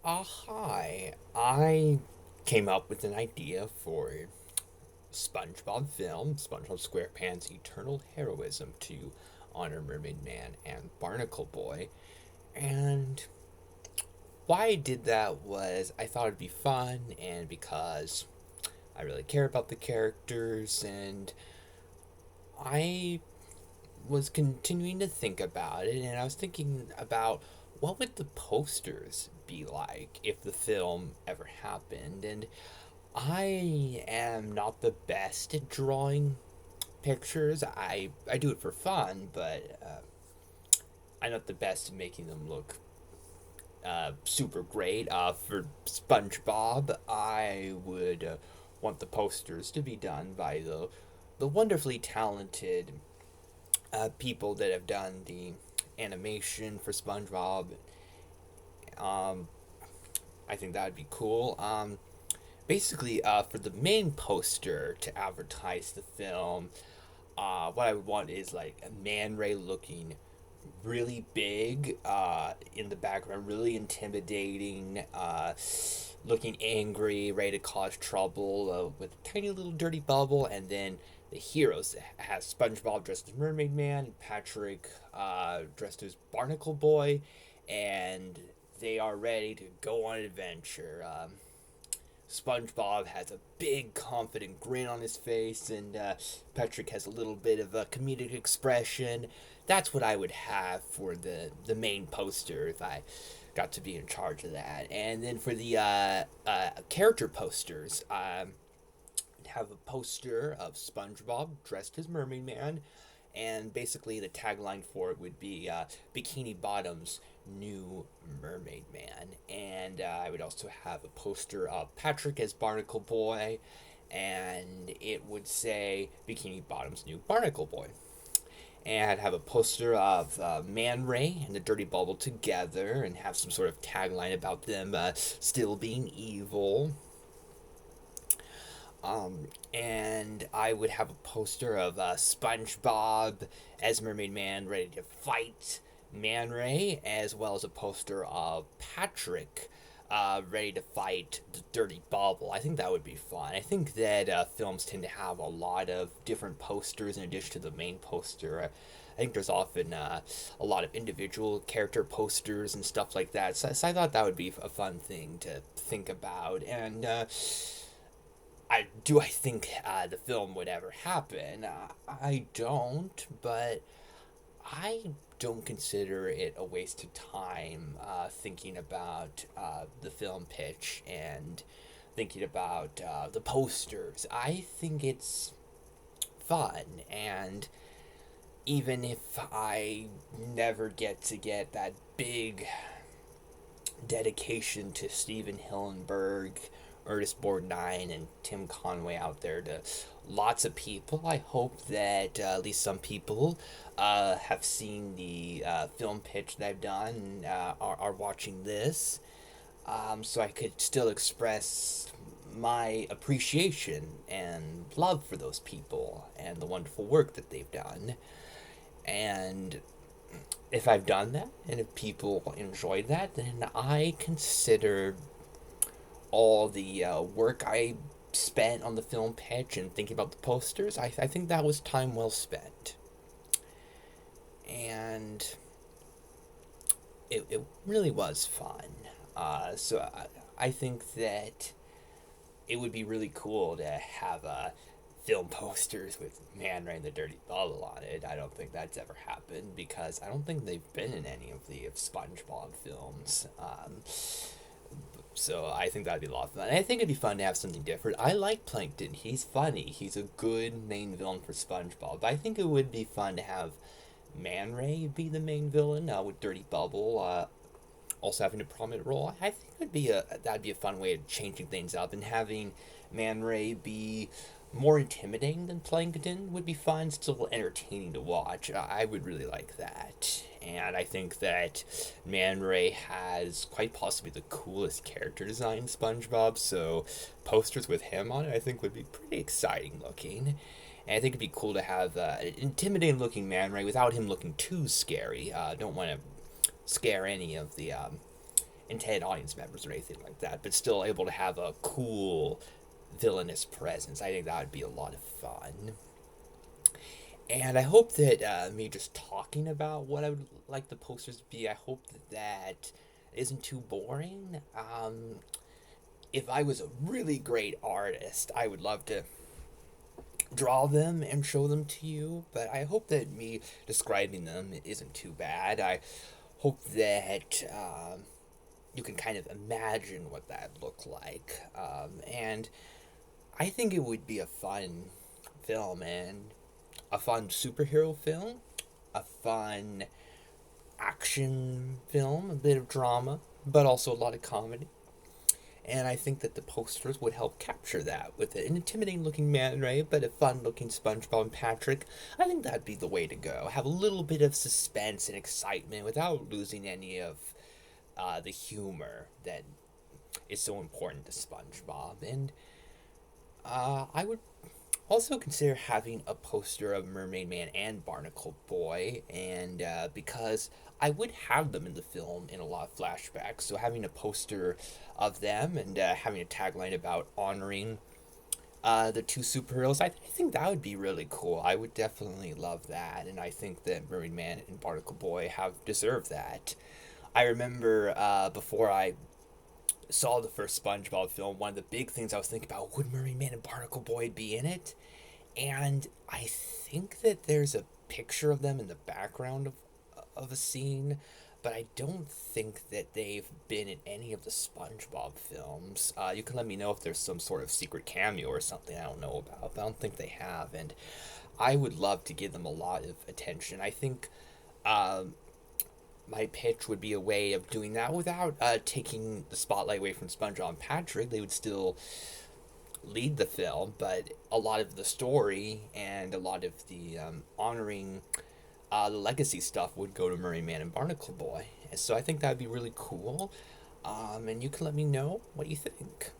Hi. I came up with an idea for a SpongeBob film, SpongeBob SquarePants Eternal Heroism, to honor Mermaid Man and Barnacle Boy. And why I did that was I thought it'd be fun, and because I really care about the characters, and I was continuing to think about it, and I was thinking about what would the posters be like if the film ever happened. And I am not the best at drawing pictures. I do it for fun, but I'm not the best at making them look super great. For SpongeBob, I would want the posters to be done by the wonderfully talented people that have done the animation for SpongeBob. Um, I think that would be cool. Basically, for the main poster to advertise the film, what I would want is like a Man Ray looking really big in the background, really intimidating, looking angry, ready to cause trouble with a tiny little dirty bubble, and then the heroes has SpongeBob dressed as Mermaid Man, Patrick dressed as Barnacle Boy, and they are ready to go on an adventure. SpongeBob has a big, confident grin on his face, and Patrick has a little bit of a comedic expression. That's what I would have for the main poster if I got to be in charge of that. And then for the character posters, have a poster of SpongeBob dressed as Mermaid Man, and basically the tagline for it would be Bikini Bottom's new Mermaid Man. And I would also have a poster of Patrick as Barnacle Boy, and it would say Bikini Bottom's new Barnacle Boy. And I'd have a poster of Man Ray and the Dirty Bubble together, and have some sort of tagline about them still being evil. And I would have a poster of SpongeBob as Mermaid Man ready to fight Man Ray, as well as a poster of Patrick ready to fight the Dirty Bubble. I think that would be fun. I think that films tend to have a lot of different posters in addition to the main poster. I think there's often a lot of individual character posters and stuff like that. So I thought that would be a fun thing to think about. And I think the film would ever happen. I don't, but I don't consider it a waste of time thinking about the film pitch and thinking about the posters. I think it's fun, and even if I never get that big dedication to Steven Hillenburg, Ernest Borgnine, and Tim Conway out there to lots of people. I hope that at least some people have seen the film pitch that I've done and are watching this, so I could still express my appreciation and love for those people and the wonderful work that they've done. And if I've done that and if people enjoyed that, then I consider all the work I spent on the film pitch and thinking about the posters, I think that was time well spent. And it really was fun. So I think that it would be really cool to have film posters with Man Ray and the Dirty Bubble on it. I don't think that's ever happened because I don't think they've been in any of the SpongeBob films. So I think that'd be a lot of fun. And I think it'd be fun to have something different. I like Plankton. He's funny. He's a good main villain for SpongeBob. But I think it would be fun to have Man Ray be the main villain with Dirty Bubble also having a prominent role. I think that'd be a fun way of changing things up, and having Man Ray be more intimidating than Plankton would be fun, still entertaining to watch. I would really like that. And I think that Man Ray has quite possibly the coolest character design in SpongeBob, so posters with him on it I think would be pretty exciting looking. And I think it'd be cool to have an intimidating looking Man Ray without him looking too scary. Don't want to scare any of the intended audience members or anything like that, but still able to have a cool villainous presence. I think that would be a lot of fun. And I hope that me just talking about what I would like the posters to be, I hope that that isn't too boring. If I was a really great artist, I would love to draw them and show them to you, but I hope that me describing them isn't too bad. I hope that you can kind of imagine what that looked like. And I think it would be a fun film, and a fun superhero film, a fun action film, a bit of drama, but also a lot of comedy. And I think that the posters would help capture that with an intimidating looking Man Ray, but a fun looking SpongeBob and Patrick. I think that'd be the way to go. Have a little bit of suspense and excitement without losing any of the humor that is so important to SpongeBob. And I would also consider having a poster of Mermaid Man and Barnacle Boy, and because I would have them in the film in a lot of flashbacks, so having a poster of them and having a tagline about honoring the two superheroes, I think that would be really cool. I would definitely love that, and I think that Mermaid Man and Barnacle Boy have deserved that. I remember before I saw the first SpongeBob film, one of the big things I was thinking about, would Mermaid Man and Barnacle Boy be in it? And I think that there's a picture of them in the background of a scene, but I don't think that they've been in any of the SpongeBob films. You can let me know if there's some sort of secret cameo or something I don't know about, but I don't think they have, and I would love to give them a lot of attention. I think my pitch would be a way of doing that without taking the spotlight away from SpongeBob and Patrick. They would still lead the film, but a lot of the story and a lot of the honoring the legacy stuff would go to Mermaid Man and Barnacle Boy. And so I think that would be really cool. And you can let me know what you think.